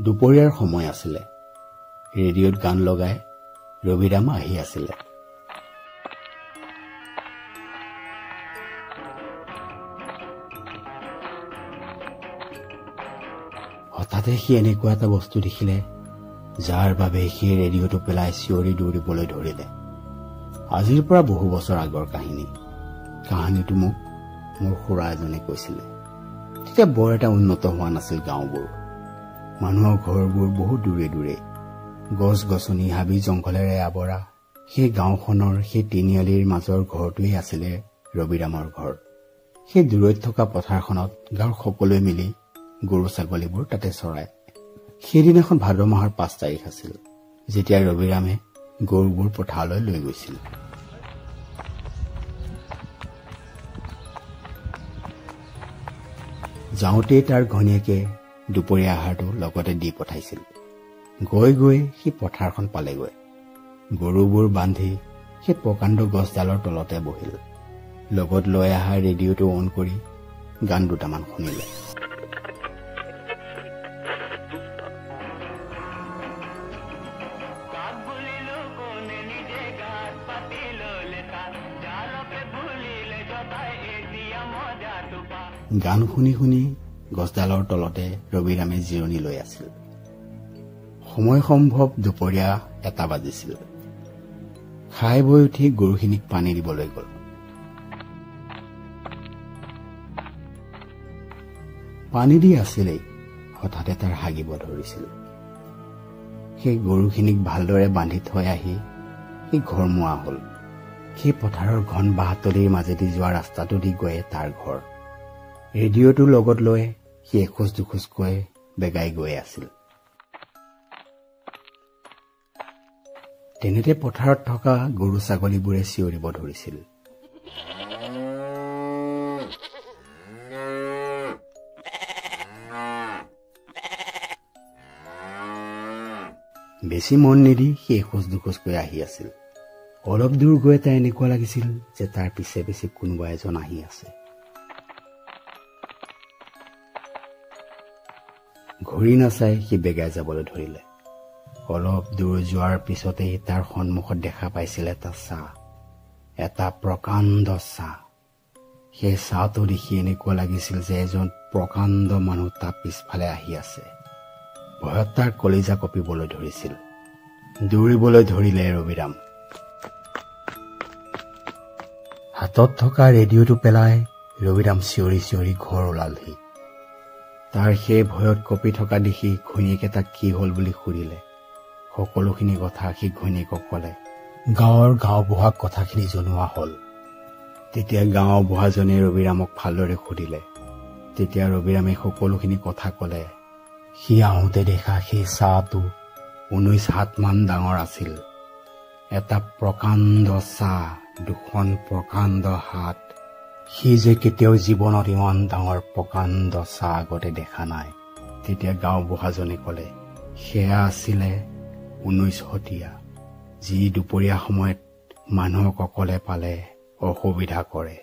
দুপৰীয়াৰ সময় আছিলে। ৰেডিঅ'ত গান লগাই ৰবিৰাম আহি আছিলে। হঠাতে সি এনেকুৱা এটা বস্তু দেখিলে যাৰ বাবে সি ৰেডিঅ'টো পেলাই চিঞৰি দৌৰিবলৈ ধৰিলে। আজিৰ পৰা বহু বছৰ আগৰ কাহিনীটো মোক মোৰ খুৰা এজনে কৈছিলে। তেতিয়া বৰ এটা উন্নত হোৱা নাছিল গাঁওবোৰ। মানুহৰ ঘৰবোৰ বহুত দূৰে দূৰে, গছ গছনি হাবি জংঘলেৰে আৱৰা। সেই গাঁওখনৰ সেই তিনিআলিৰ মাজৰ ঘৰটোৱেই আছিলে ৰবিৰামৰ ঘৰ। সেই দূৰৈত থকা পথাৰখনত গাঁৱৰ সকলোৱে মিলি গৰু ছাগলীবোৰ তাতে চৰায়। সেইদিনাখন ভাদ মাহৰ 5 তাৰিখ আছিল, যেতিয়া ৰবিৰামে গৰুবোৰ পথাৰলৈ লৈ গৈছিল। যাওঁতেই তাৰ ঘনীয়েকে দুপৰীয়া আহাৰটো লগতে দি পঠাইছিল। গৈ গৈ সি পথাৰখন পালেগৈ। গৰুবোৰ বান্ধি সেই প্ৰকাণ্ড গছডালৰ তলতে বহিল। লগত লৈ অহা ৰেডিঅ'টো অন কৰি গান দুটামান শুনিলে। গান শুনি শুনি গছডালৰ তলতে ৰবিৰামে জিৰণি লৈ আছিল। সময় সম্ভৱ দুপৰীয়া 1 বাজিছিল। খাই বৈ উঠি গৰুখিনিক পানী দিবলৈ গ'ল। পানী দি আছিলেই হঠাতে তাৰ হাগিব ধৰিছিল। সেই গৰুখিনিক ভালদৰে বান্ধি থৈ আহি সি ঘৰমুৱা হ'ল। সেই পথাৰৰ ঘন বাঁহতলিৰ মাজেদি যোৱা ৰাস্তাটো দি গৈয়ে তাৰ ঘৰ। ৰেডিঅ'টো লগত লৈ সি এখোজ দুখোজকৈ বেগাই গৈ আছিল। তেনেতে পথাৰত থকা গৰু ছাগলীবোৰে চিঞৰিব ধৰিছিল। বেছি মন নিদি সি এখোজ দুখোজকৈ আহি আছিল। অলপ দূৰ গৈ তাৰ এনেকুৱা লাগিছিল যে তাৰ পিছে পিছে কোনোবা এজন আহি আছে। ঘূৰি নাচাই সি বেগাই যাবলৈ ধৰিলে। অলপ দূৰ যোৱাৰ পিছতেই তাৰ সন্মুখত দেখা পাইছিল এটা ছাঁ, এটা প্ৰকাণ্ড ছাঁ। সেই ছাঁটো দেখি এনেকুৱা লাগিছিল যে এজন প্ৰকাণ্ড মানুহ তাৰ পিছফালে আহি আছে। ভয়ত তাৰ কলিজা কঁপিবলৈ ধৰিছিল। দৌৰিবলৈ ধৰিলে ৰবিৰাম। হাতত থকা ৰেডিঅ'টো পেলাই ৰবিৰাম চিঞৰি চিঞৰি ঘৰ ওলালহি। তাৰ সেই ভয়ত কঁপি থকা দেখি ঘৈণীয়েকে তাক কি হল বুলি সুধিলে। সকলোখিনি কথা সি ঘৈণীয়েকক কলে। গাঁৱৰ গাঁওবুঢ়াক কথাখিনি জনোৱা হল। তেতিয়া গাঁওবুঢ়াজনে ৰবিৰামক ভালদৰে সুধিলে। তেতিয়া ৰবিৰামে সকলোখিনি কথা কলে। সি আহোঁতে দেখা সেই ছাঁটো 19 হাতমান ডাঙৰ আছিল। এটা প্ৰকাণ্ড ছাঁ, 2খন প্ৰকাণ্ড হাত। সি যে কেতিয়াও জীৱনত ইমান ডাঙৰ প্ৰকাণ্ড ছাঁ আগতে দেখা নাই। তেতিয়া গাঁওবুঢ়াজনে কলে, সেয়া আছিলে 19 শতিয়া, যি দুপৰীয়া সময়ত মানুহক অকলে পালে অসুবিধা কৰে।